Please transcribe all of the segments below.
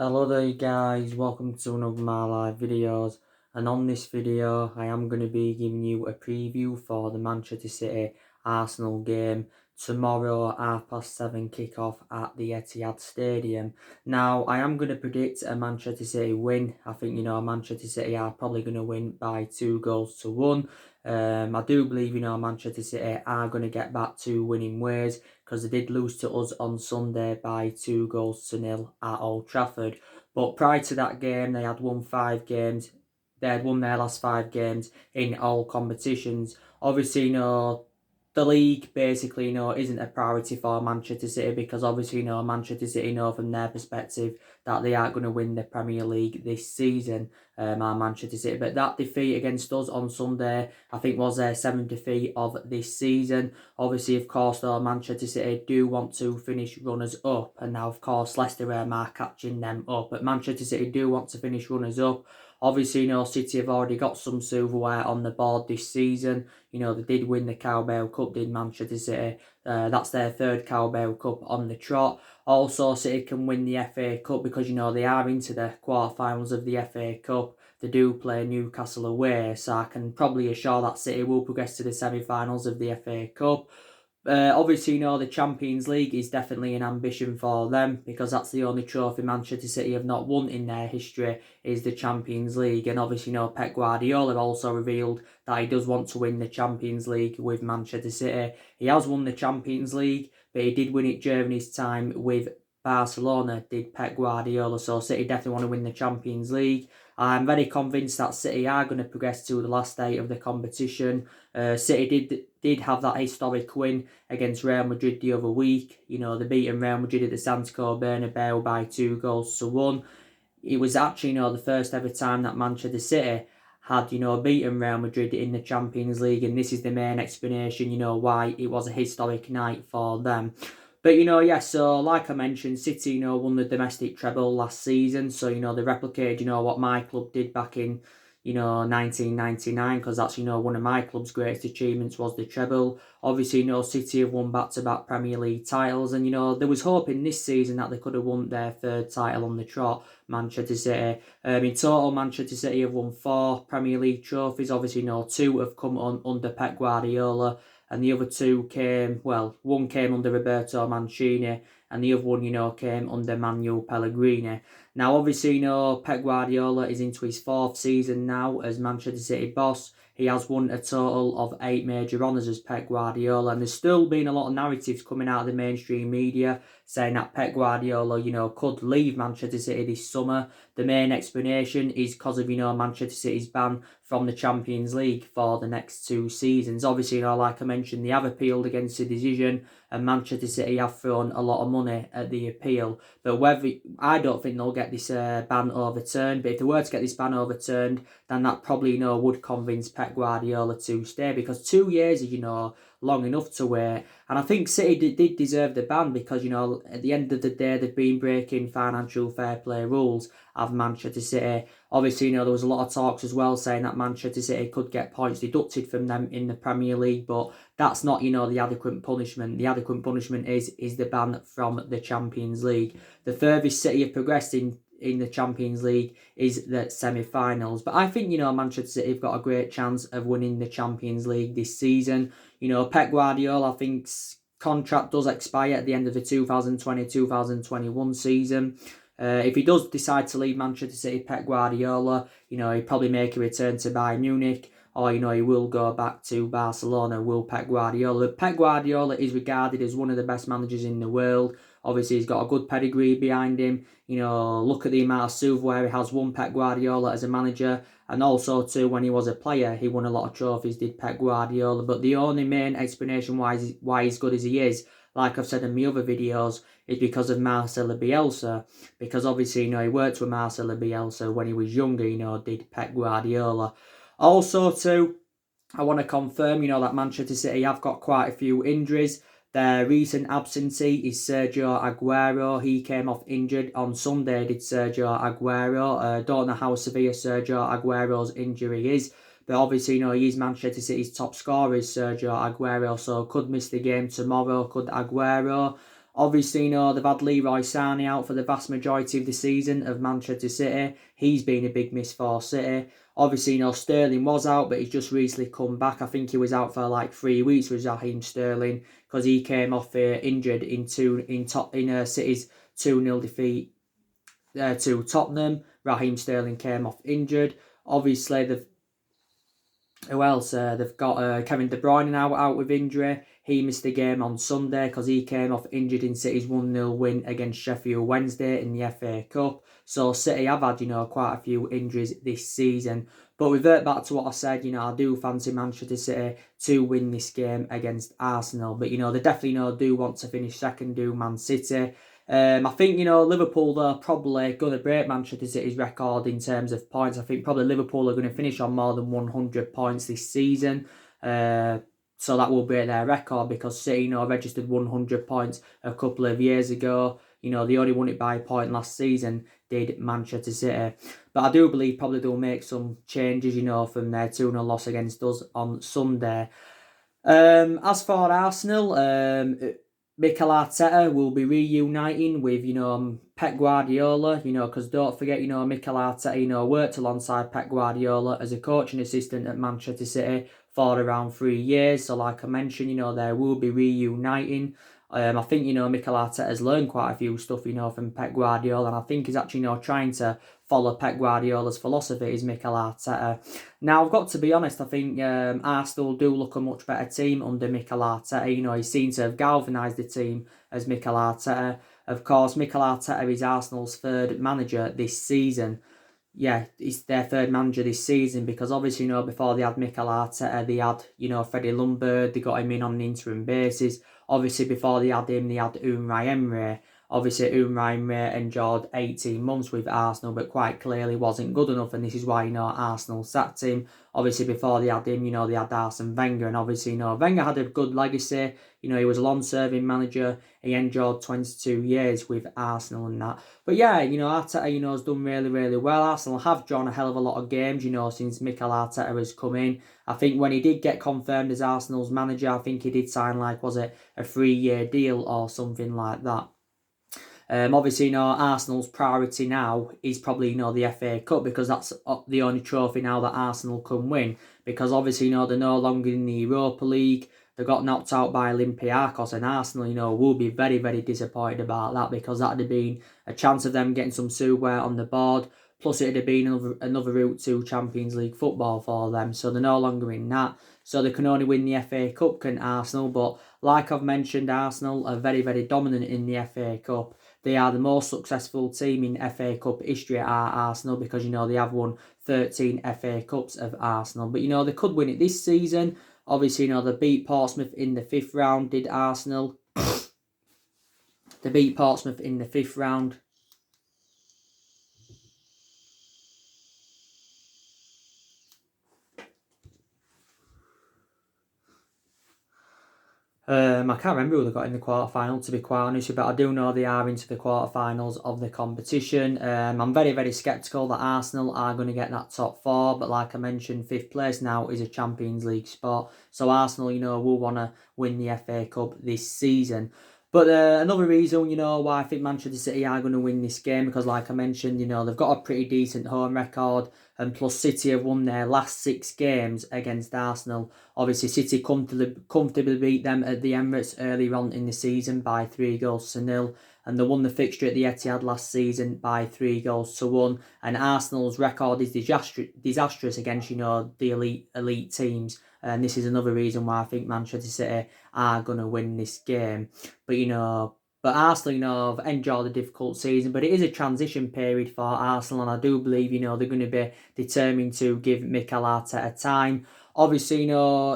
Hello there guys, welcome to another of my live videos, and on this video I am going to be giving you a preview for the Manchester City Arsenal game tomorrow at 7:30 kickoff at the Etihad Stadium. Now I am going to predict a Manchester City win. I think Manchester City are probably going to win by 2-1. I do believe Manchester City are going to get back to winning ways, because they did lose to us on Sunday by 2-0 at Old Trafford. But prior to that game, they had won 5 games. They had won their last 5 games in all competitions. Obviously, the league basically, isn't a priority for Manchester City, because obviously, Manchester City know from their perspective that they aren't going to win the Premier League this season, Manchester City. But that defeat against us on Sunday, I think, was their 7th defeat of this season. Obviously, of course, though, Manchester City do want to finish runners-up, and now, of course, Leicester are catching them up. But Manchester City do want to finish runners-up. Obviously, City have already got some silverware on the board this season. They did win the Carabao Cup, did Manchester City. That's their 3rd Carabao Cup on the trot. Also, City can win the FA Cup, because, they are into the quarterfinals of the FA Cup. They do play Newcastle away, so I can probably assure that City will progress to the semi-finals of the FA Cup. Obviously, the Champions League is definitely an ambition for them, because that's the only trophy Manchester City have not won in their history, is the Champions League. And obviously, Pep Guardiola also revealed that he does want to win the Champions League with Manchester City. He has won the Champions League, but he did win it during his time with Barcelona, did Pep Guardiola. So City definitely want to win the Champions League. I'm very convinced that City are going to progress to the last day of the competition. City did have that historic win against Real Madrid the other week. They beaten Real Madrid at the Santiago Bernabeu by 2-1. It was actually, the first ever time that Manchester City had, beaten Real Madrid in the Champions League, and this is the main explanation, why it was a historic night for them. But, so like I mentioned, City, won the domestic treble last season. So, they replicated, what my club did back in, 1999, because that's, one of my club's greatest achievements was the treble. Obviously, City have won back-to-back Premier League titles, and, there was hope in this season that they could have won their 3rd title on the trot, Manchester City. In total, Manchester City have won 4 Premier League trophies. Obviously, 2 have come on under Pep Guardiola, and the other 2 came, one came under Roberto Mancini, and the other one, came under Manuel Pellegrini. Now, obviously, Pep Guardiola is into his 4th season now as Manchester City boss. He has won a total of 8 major honours as Pep Guardiola, and there's still been a lot of narratives coming out of the mainstream media saying that Pep Guardiola, could leave Manchester City this summer. The main explanation is because of, Manchester City's ban from the Champions League for the next 2 seasons. Obviously, like I mentioned, they have appealed against the decision, and Manchester City have thrown a lot of money at the appeal. But I don't think they'll get this ban overturned. But if they were to get this ban overturned, then that probably, would convince Pep Guardiola to stay, because 2 years is, long enough to wait. And I think City did deserve the ban, because, at the end of the day, they've been breaking financial fair play rules of Manchester City. Obviously, there was a lot of talks as well saying that Manchester City could get points deducted from them in the Premier League, but that's not, the adequate punishment. The adequate punishment is the ban from the Champions League. The furthest City have progressed in the Champions League is the semi-finals. But I think, Manchester City have got a great chance of winning the Champions League this season. Pep Guardiola, I think's contract does expire at the end of the 2020-2021 season. If he does decide to leave Manchester City, Pep Guardiola, he'll probably make a return to Bayern Munich, or, he will go back to Barcelona, will Pep Guardiola. Pep Guardiola is regarded as one of the best managers in the world. Obviously, he's got a good pedigree behind him. Look at the amount of silverware he has won, Pep Guardiola, as a manager. And also, too, when he was a player, he won a lot of trophies, did Pep Guardiola. But the only main explanation why he's good as he is, like I've said in my other videos, is because of Marcelo Bielsa. Because obviously, he worked with Marcelo Bielsa when he was younger, did Pep Guardiola. Also, too, I want to confirm, that Manchester City have got quite a few injuries. Their recent absentee is Sergio Aguero. He came off injured on Sunday, did Sergio Aguero. Don't know how severe Sergio Aguero's injury is, but obviously, he's Manchester City's top scorer, is Sergio Aguero, so could miss the game tomorrow, could Aguero. Obviously, they've had Leroy Sané out for the vast majority of the season of Manchester City. He's been a big miss for City. Obviously, Sterling was out, but he's just recently come back. I think he was out for like 3 weeks with Raheem Sterling because he came off injured in City's 2-0 defeat to Tottenham. Raheem Sterling came off injured. Obviously, who else? They've got Kevin De Bruyne now out with injury. He missed the game on Sunday because he came off injured in City's 1-0 win against Sheffield Wednesday in the FA Cup. So City have had, quite a few injuries this season. But revert back to what I said, I do fancy Manchester City to win this game against Arsenal. But, they definitely, do want to finish second, do Man City. I think, Liverpool are probably going to break Manchester City's record in terms of points. I think probably Liverpool are going to finish on more than 100 points this season. So that will break their record because City, registered 100 points a couple of years ago. They only won it by a point last season, did Manchester City. But I do believe probably they'll make some changes, from their 2-0 loss against us on Sunday. As for Arsenal, Mikel Arteta will be reuniting with, Pep Guardiola, because don't forget, Mikel Arteta, worked alongside Pep Guardiola as a coaching assistant at Manchester City for around 3 years. So like I mentioned, they will be reuniting. I think, Mikel Arteta has learned quite a few stuff, from Pep Guardiola. And I think he's actually, trying to follow Pep Guardiola's philosophy is Mikel Arteta. Now, I've got to be honest, I think Arsenal do look a much better team under Mikel Arteta. He seems to have galvanised the team as Mikel Arteta. Of course, Mikel Arteta is Arsenal's third manager this season. Yeah, he's their third manager this season because obviously, before they had Mikel Arteta, they had, Freddie Ljungberg, they got him in on an interim basis. Obviously, before they had him, they had Unai Emery. Obviously, Unai Emery endured 18 months with Arsenal, but quite clearly wasn't good enough, and this is why, Arsenal sacked him. Obviously, before they had him, they had Arsene Wenger, and obviously, Wenger had a good legacy. He was a long-serving manager. He endured 22 years with Arsenal and that. But yeah, Arteta, has done really, really well. Arsenal have drawn a hell of a lot of games, since Mikel Arteta has come in. I think when he did get confirmed as Arsenal's manager, I think he did sign, was it a 3-year deal or something like that. Obviously, Arsenal's priority now is probably, the FA Cup because that's the only trophy now that Arsenal can win. Because obviously, they're no longer in the Europa League. They got knocked out by Olympiacos, and Arsenal, will be very, very disappointed about that because that would have been a chance of them getting some silverware on the board. Plus, it would have been another route to Champions League football for them. So they're no longer in that. So they can only win the FA Cup, can Arsenal. But like I've mentioned, Arsenal are very, very dominant in the FA Cup. They are the most successful team in FA Cup history at Arsenal because, they have won 13 FA Cups of Arsenal. But, they could win it this season. Obviously, they beat Portsmouth in the 5th round, did Arsenal. They beat Portsmouth in the 5th round. I can't remember who they got in the quarterfinal, to be quite honest, but I do know they are into the quarterfinals of the competition. I'm very, very sceptical that Arsenal are going to get that top 4, but like I mentioned, 5th place now is a Champions League spot. So Arsenal, will want to win the FA Cup this season. But another reason, why I think Manchester City are going to win this game, because like I mentioned, they've got a pretty decent home record, and plus City have won their last 6 games against Arsenal. Obviously, City comfortably beat them at the Emirates earlier on in the season by 3-0, and they won the fixture at the Etihad last season by 3-1. And Arsenal's record is disastrous against, the elite teams. And this is another reason why I think Manchester City are going to win this game. But Arsenal, have enjoyed a difficult season, but it is a transition period for Arsenal, and I do believe, they're going to be determined to give Mikel Arteta time. Obviously,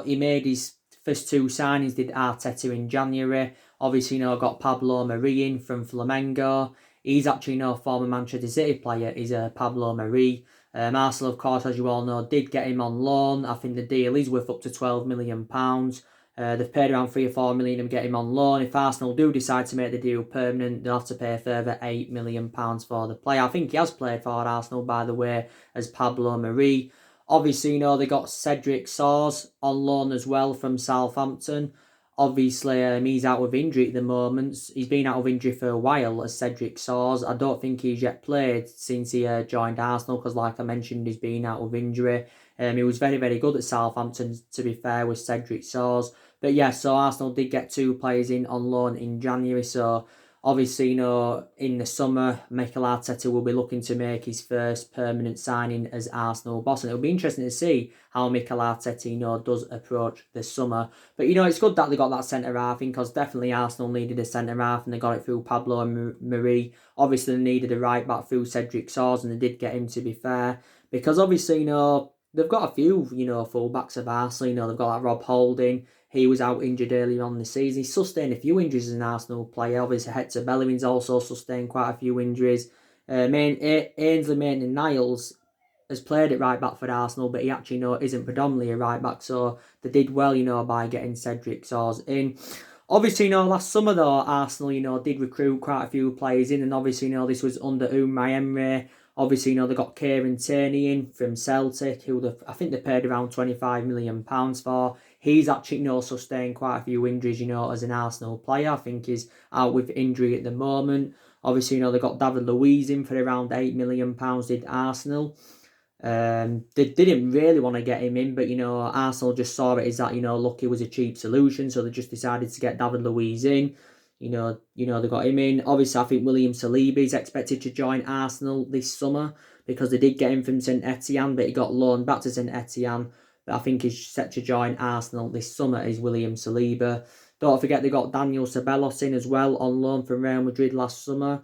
he made his first 2 signings, did Arteta in January. Obviously, got Pablo Mari in from Flamengo. He's actually, a former Manchester City player, is Pablo Mari. Arsenal, of course, as you all know, did get him on loan. I think the deal is worth up to £12 million. They've paid around 3 or 4 million to get him on loan. If Arsenal do decide to make the deal permanent, they'll have to pay a further £8 million for the player. I think he has played for Arsenal, by the way, as Pablo Mari. Obviously, they got Cedric Soares on loan as well from Southampton. Obviously, he's out of injury at the moment. He's been out of injury for a while as Cedric Soares. I don't think he's yet played since he joined Arsenal because, like I mentioned, he's been out of injury. He was very, very good at Southampton, to be fair, with Cedric Soares. But yeah, so Arsenal did get 2 players in on loan in January. So obviously, in the summer, Mikel Arteta will be looking to make his first permanent signing as Arsenal boss. And it'll be interesting to see how Mikel Arteta, does approach the summer. But, it's good that they got that centre-half in because definitely Arsenal needed a centre-half and they got it through Pablo Marie. Obviously, they needed a right-back through Cedric Soares and they did get him, to be fair. Because obviously, they've got a few, full-backs of Arsenal. They've got like Rob Holding. He was out injured earlier on the season. He's sustained a few injuries as an Arsenal player. Obviously, Hector Bellerin's also sustained quite a few injuries. Ainsley Maitland-Niles has played at right back for Arsenal, but he actually, isn't predominantly a right back. So they did well, by getting Cedric Soares in. Obviously, last summer though, Arsenal, did recruit quite a few players in, and obviously, this was under Unai Emery. Obviously, they got Kieran Tierney in from Celtic, who I think they paid around £25 million for. He's actually, sustained quite a few injuries, as an Arsenal player. I think he's out with injury at the moment. Obviously, they got David Luiz in for around £8 million, did Arsenal. They didn't really want to get him in, but, Arsenal just saw it as that, look, he was a cheap solution, so they just decided to get David Luiz in. They got him in. Obviously, I think William Saliba is expected to join Arsenal this summer because they did get him from St Etienne, but he got loaned back to St Etienne. But I think he's set to join Arsenal this summer is William Saliba. Don't forget they got Daniel Ceballos in as well on loan from Real Madrid last summer.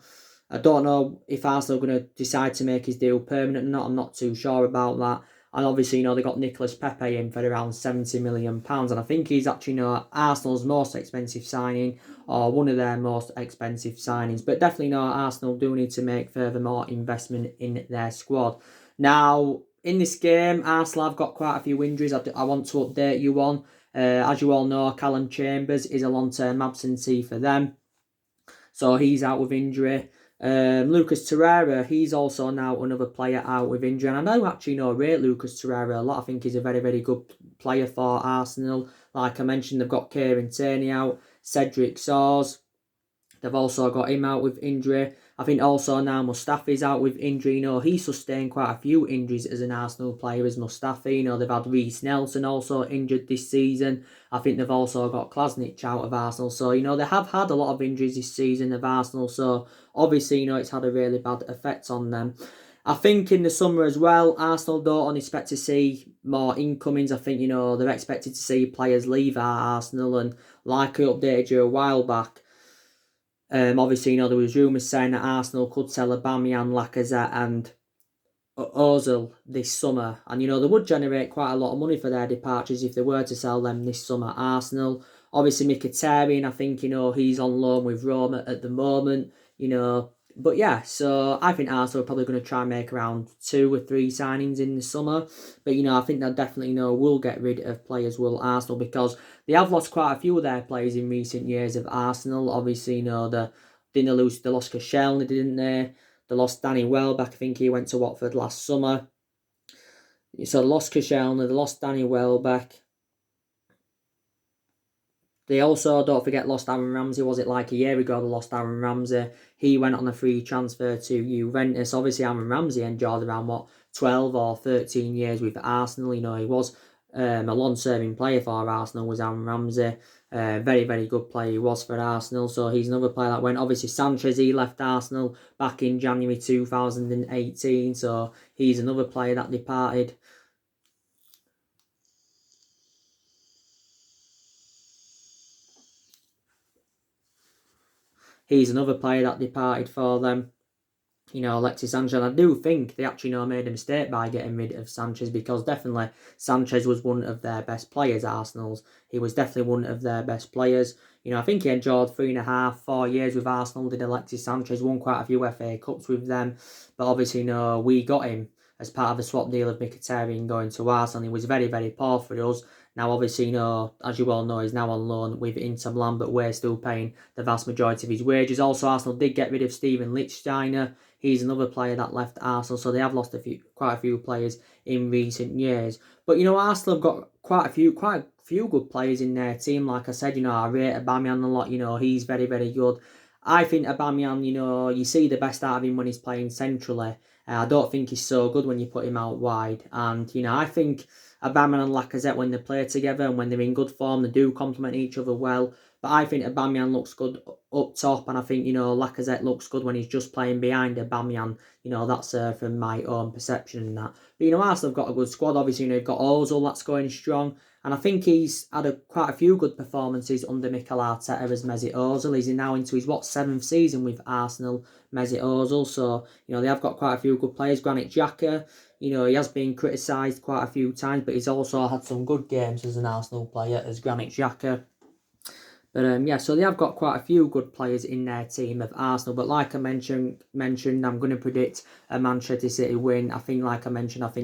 I don't know if Arsenal are going to decide to make his deal permanent or not. I'm not too sure about that. And obviously, they got Nicolas Pepe in for around £70 million. And I think he's actually, Arsenal's most expensive signing or one of their most expensive signings. But definitely, Arsenal do need to make further more investment in their squad. Now, in this game, Arsenal have got quite a few injuries I want to update you on. As you all know, Callum Chambers is a long-term absentee for them. So he's out with injury. Lucas Torreira, he's also now another player out with injury. And I know actually rate Lucas Torreira a lot. I think he's a very, very good player for Arsenal. Like I mentioned, they've got Kieran Tierney out, Cedric Soares. They've also got him out with injury. I think also now Mustafi's out with injury. He sustained quite a few injuries as an Arsenal player as Mustafi. They've had Reece Nelson also injured this season. I think they've also got Klasnic out of Arsenal. So, they have had a lot of injuries this season of Arsenal. So, obviously, it's had a really bad effect on them. I think in the summer as well, Arsenal don't expect to see more incomings. I think, they're expected to see players leave Arsenal. And like I updated you a while back, obviously, there was rumours saying that Arsenal could sell Aubameyang, Lacazette and Ozil this summer. And, they would generate quite a lot of money for their departures if they were to sell them this summer. Arsenal, obviously, Mkhitaryan, I think, he's on loan with Roma at the moment, But yeah, so I think Arsenal are probably going to try and make around 2 or 3 signings in the summer. But, I think they'll definitely, will get rid of players, will Arsenal, because they have lost quite a few of their players in recent years of Arsenal. Obviously, they lost Koscielny, didn't they? They lost Danny Welbeck. I think he went to Watford last summer. So they lost Koscielny, they lost Danny Welbeck. They also, don't forget, lost Aaron Ramsey. Was it like a year ago they lost Aaron Ramsey? He went on a free transfer to Juventus. Obviously, Aaron Ramsey enjoyed around, 12 or 13 years with Arsenal. He was a long-serving player for Arsenal, was Aaron Ramsey. Very, very good player he was for Arsenal. So he's another player that went. Obviously, Sanchez, he left Arsenal back in January 2018. So he's another player that departed. He's another player that departed for them. Alexis Sanchez. I do think they actually made a mistake by getting rid of Sanchez because definitely Sanchez was one of their best players, Arsenal's. He was definitely one of their best players. I think he enjoyed 3.5, 4 years with Arsenal, did Alexis Sanchez, won quite a few FA Cups with them. But obviously, we got him as part of the swap deal of Mkhitaryan going to Arsenal. He was very, very poor for us. Now, obviously, as you all know, he's now on loan with Inter Milan, but we're still paying the vast majority of his wages. Also, Arsenal did get rid of Steven Lichtsteiner. He's another player that left Arsenal, so they have lost quite a few players in recent years. But Arsenal have got quite a few few good players in their team. Like I said, I rate Aubameyang a lot. He's very, very good. I think Aubameyang, you see the best out of him when he's playing centrally. I don't think he's so good when you put him out wide. And, I think Aubameyang and Lacazette, when they play together and when they're in good form, they do complement each other well. But I think Aubameyang looks good up top, and I think, Lacazette looks good when he's just playing behind Aubameyang. That's from my own perception and that. But, Arsenal have got a good squad. Obviously, they've got Ozil that's going strong. And I think he's had quite a few good performances under Mikel Arteta as Mesut Ozil. He's now into his, 7th season with Arsenal, Mesut Ozil. So, they have got quite a few good players. Granit Xhaka, he has been criticised quite a few times, but he's also had some good games as an Arsenal player, as Granit Xhaka. But so they have got quite a few good players in their team of Arsenal. But like I mentioned, I'm going to predict a Manchester City win. I think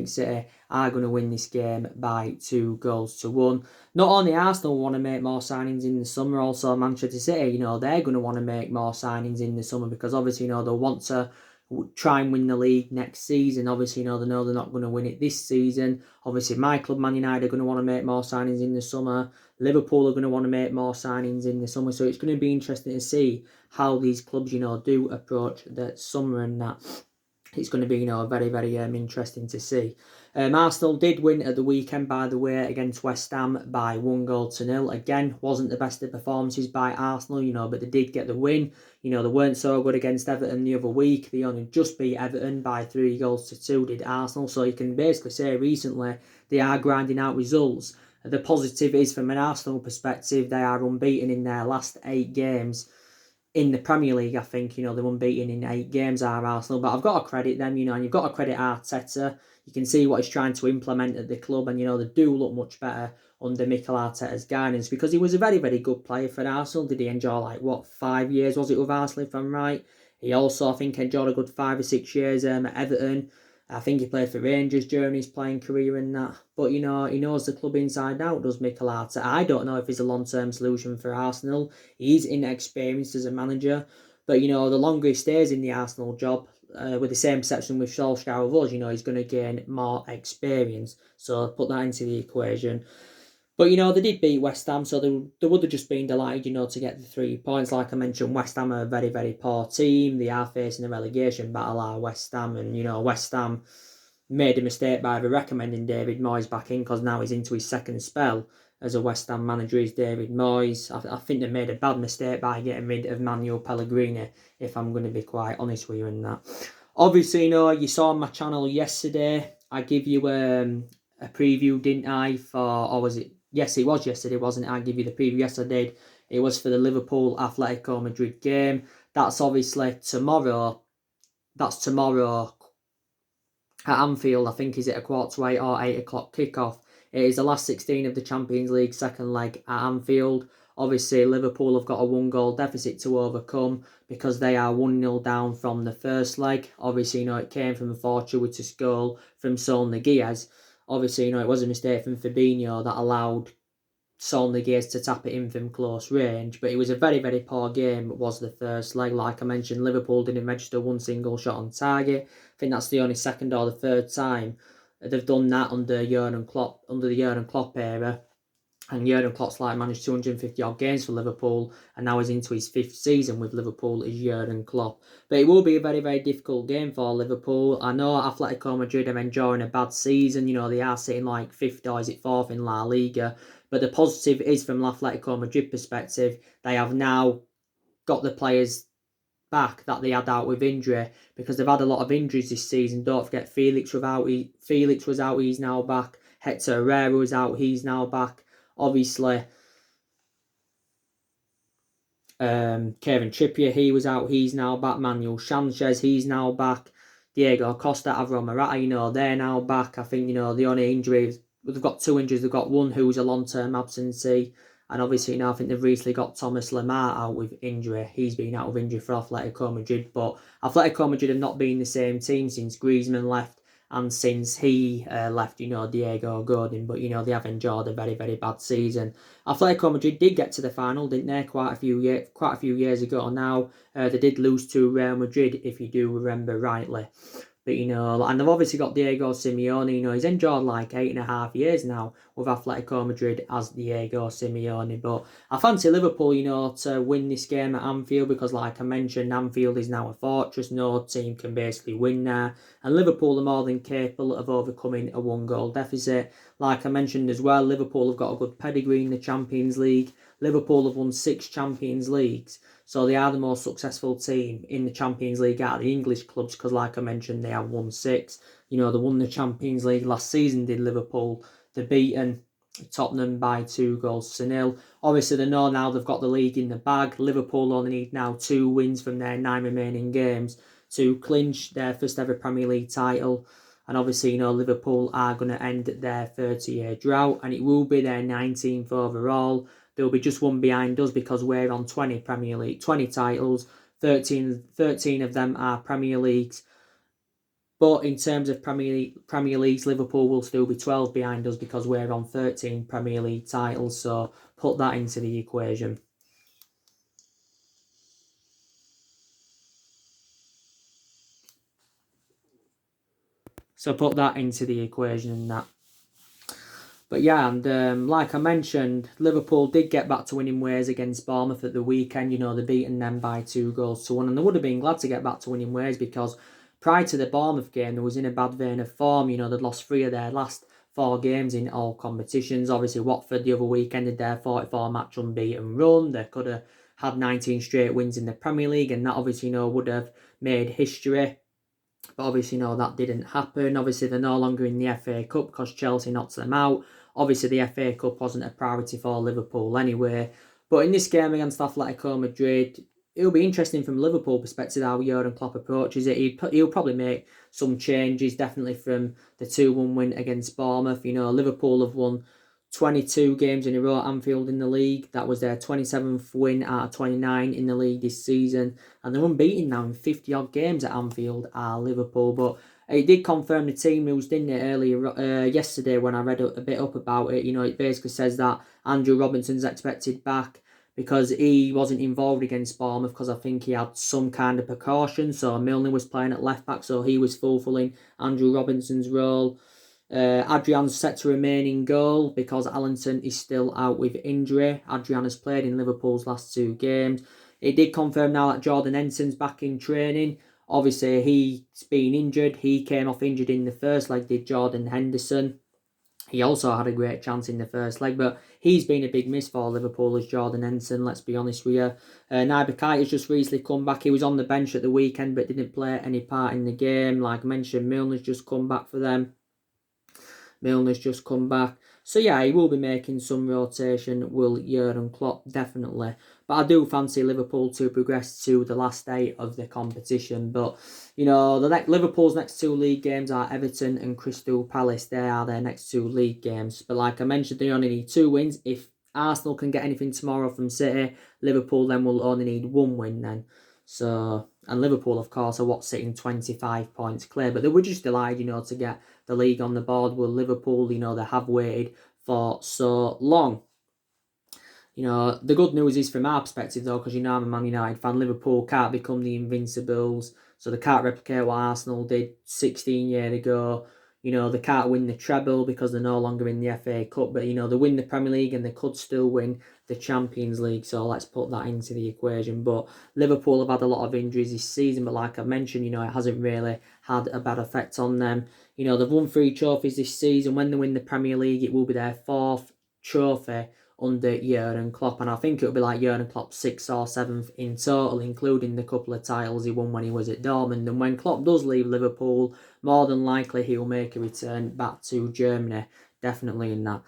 City are going to win this game by 2-1. Not only Arsenal want to make more signings in the summer, also Manchester City, they're going to want to make more signings in the summer because obviously, they'll want to try and win the league next season. Obviously, they know they're not going to win it this season. Obviously, my club, Man United, are going to want to make more signings in the summer. Liverpool are going to want to make more signings in the summer. So it's going to be interesting to see how these clubs, do approach the summer and that. It's going to be, very, very interesting to see. Arsenal did win at the weekend, by the way, against West Ham by 1-0. Again, wasn't the best of performances by Arsenal, but they did get the win. They weren't so good against Everton the other week. They only just beat Everton by 3-2, did Arsenal. So you can basically say recently they are grinding out results. The positive is, from an Arsenal perspective, they are unbeaten in their last 8 games. In the Premier League, I think, they're unbeaten in 8 games, are Arsenal. But I've got to credit them, and you've got to credit Arteta. You can see what he's trying to implement at the club, and, they do look much better under Mikel Arteta's guidance because he was a very, very good player for Arsenal. Did he enjoy, 5 years, was it, with Arsenal, if I'm right? He also, I think, enjoyed a good 5 or 6 years at Everton. I think he played for Rangers during his playing career and that. But, he knows the club inside out, does Mikel Arteta. I don't know if he's a long-term solution for Arsenal. He's inexperienced as a manager. But, the longer he stays in the Arsenal job, with the same perception with Solskjaer of us, he's going to gain more experience. So put that into the equation. But, they did beat West Ham, so they would have just been delighted, to get the 3 points. Like I mentioned, West Ham are a very, very poor team. They are facing a relegation battle, are West Ham. And, West Ham made a mistake by recommending David Moyes back in because now he's into his second spell as a West Ham manager, is David Moyes. I think they made a bad mistake by getting rid of Manuel Pellegrini, if I'm going to be quite honest with you in that. Obviously, you saw on my channel yesterday, I give you a preview, didn't I, or was it? Yes, it was yesterday, wasn't it? I give you the preview. Yes, I did. It was for the Liverpool Atletico Madrid game. That's obviously tomorrow. That's tomorrow at Anfield. I think is it a 7:15 or 8 o'clock kickoff. It is the last 16 of the Champions League second leg at Anfield. Obviously, Liverpool have got a 1-goal deficit to overcome because they are 1-0 down from the first leg. Obviously, it came from a fortuitous goal from Saul Niguez. Obviously, it was a mistake from Fabinho that allowed Saul Niguez to tap it in from close range. But it was a very, very poor game, was the first leg. Like I mentioned, Liverpool didn't register one single shot on target. I think that's the only second or the third time they've done that under the Jurgen Klopp era. And Jurgen Klopp's managed 250 odd games for Liverpool, and now he's into his 5th season with Liverpool as Jurgen Klopp. But it will be a very, very difficult game for Liverpool. I know Atletico Madrid are enjoying a bad season. They are sitting 5th or is it 4th in La Liga. But the positive is, from Atletico Madrid perspective, they have now got the players back that they had out with injury, because they've had a lot of injuries this season. Don't forget Felix was out, he's now back. Hector Herrera was out, he's now back. Obviously, Kevin Trippier, he was out, he's now back. Manuel Sanchez, he's now back. Diego Costa, Alvaro Morata, they're now back. I think, the only injury, they've got 2 injuries. They've got one who's a long-term absentee. And obviously, I think they've recently got Thomas Lemar out with injury. He's been out with injury for Atletico Madrid. But Atletico Madrid have not been the same team since Griezmann left. And since he left, Diego Godin. But, they have enjoyed a very, very bad season. Atletico Madrid did get to the final, didn't they? Quite a few years ago now. They did lose to Real Madrid, if you do remember rightly. But, you know, and they've obviously got Diego Simeone. You know, he's enjoyed like 8.5 years now with Atletico Madrid as Diego Simeone. But I fancy Liverpool, you know, to win this game at Anfield because, like I mentioned, Anfield is now a fortress. No team can basically win there. And Liverpool are more than capable of overcoming a 1-goal deficit. Like I mentioned as well, Liverpool have got a good pedigree in the Champions League. Liverpool have won 6 Champions Leagues. So they are the most successful team in the Champions League out of the English clubs because, like I mentioned, they have won 6. You know, they won the Champions League last season, did Liverpool. They're beaten Tottenham by 2-0. Obviously, they know now they've got the league in the bag. Liverpool only need now 2 wins from their 9 remaining games to clinch their first ever Premier League title. And obviously, you know, Liverpool are going to end their 30-year drought and it will be their 19th overall. They'll be just one behind us because we're on 20 Premier League, 20 titles. 13 of them are Premier Leagues. But in terms of Premier Leagues, Liverpool will still be 12 behind us because we're on 13 Premier League titles. So put that into the equation. So put that into the equation and that. But yeah, and like I mentioned, Liverpool did get back to winning ways against Bournemouth at the weekend. You know, they're beating them by 2-1. And they would have been glad to get back to winning ways because prior to the Bournemouth game, they was in a bad vein of form. You know, they'd lost 3 of their last 4 games in all competitions. Obviously, Watford the other week ended their 44-match unbeaten run. They could have had 19 straight wins in the Premier League, and that obviously, you know, would have made history. But obviously, no, that didn't happen. Obviously, they're no longer in the FA Cup because Chelsea knocked them out. Obviously, the FA Cup wasn't a priority for Liverpool anyway. But in this game against Atletico Madrid, it'll be interesting from Liverpool perspective how Jurgen Klopp approaches it. He'll probably make some changes, definitely from the 2-1 win against Bournemouth. You know, Liverpool have won 22 games in a row at Anfield in the league. That was their 27th win out of 29 in the league this season. And they're unbeaten now in 50-odd games at Anfield are Liverpool. But it did confirm the team news, didn't it, earlier yesterday when I read a bit up about it. You know, it basically says that Andrew Robinson's expected back because he wasn't involved against Bournemouth because I think he had some kind of precaution. So Milner was playing at left back, so he was fulfilling Andrew Robinson's role. Adrian's set to remain in goal because Allenton is still out with injury. Adrian has played in Liverpool's last 2 games. It did confirm now that Jordan Henson's back in training. Obviously, he's been injured. He came off injured in the first leg, did Jordan Henderson. He also had a great chance in the first leg, but he's been a big miss for Liverpool as Jordan Henderson, let's be honest with you. Naby Keita's just recently come back. He was on the bench at the weekend but didn't play any part in the game. Like I mentioned, Milner's just come back for them. Milner's just come back. So yeah, he will be making some rotation, will Jurgen Klopp, definitely. But I do fancy Liverpool to progress to the last 8 of the competition. But, you know, Liverpool's next 2 league games are Everton and Crystal Palace. They are their next 2 league games. But like I mentioned, they only need 2 wins. If Arsenal can get anything tomorrow from City, Liverpool then will only need 1 win then. So, and Liverpool, of course, are sitting 25 points clear. But they were just delighted, you know, to get the league on the board. Will Liverpool, you know, they have waited for so long. You know, the good news is from our perspective, though, because, you know, I'm a Man United fan, Liverpool can't become the Invincibles. So they can't replicate what Arsenal did 16 years ago. You know, they can't win the treble because they're no longer in the FA Cup. But, you know, they win the Premier League and they could still win the Champions League. So let's put that into the equation. But Liverpool have had a lot of injuries this season. But like I mentioned, you know, it hasn't really had a bad effect on them. You know, they've won 3 trophies this season. When they win the Premier League, it will be their 4th trophy under Jurgen Klopp, and I think it'll be like Jurgen Klopp's 6th or 7th in total, including the couple of titles he won when he was at Dortmund. And when Klopp does leave Liverpool, more than likely he'll make a return back to Germany, definitely in that.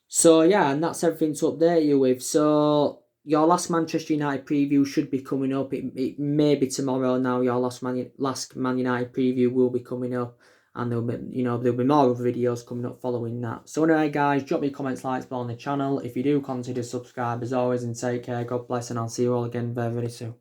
So yeah, and that's everything to update you with. So your last Manchester United preview should be coming up. It may be tomorrow now. Your last Man United preview will be coming up. And there'll be more other videos coming up following that. So anyway, guys, drop me comments, likes below on the channel. If you do, consider subscribe as always, and take care. God bless, and I'll see you all again very, very soon.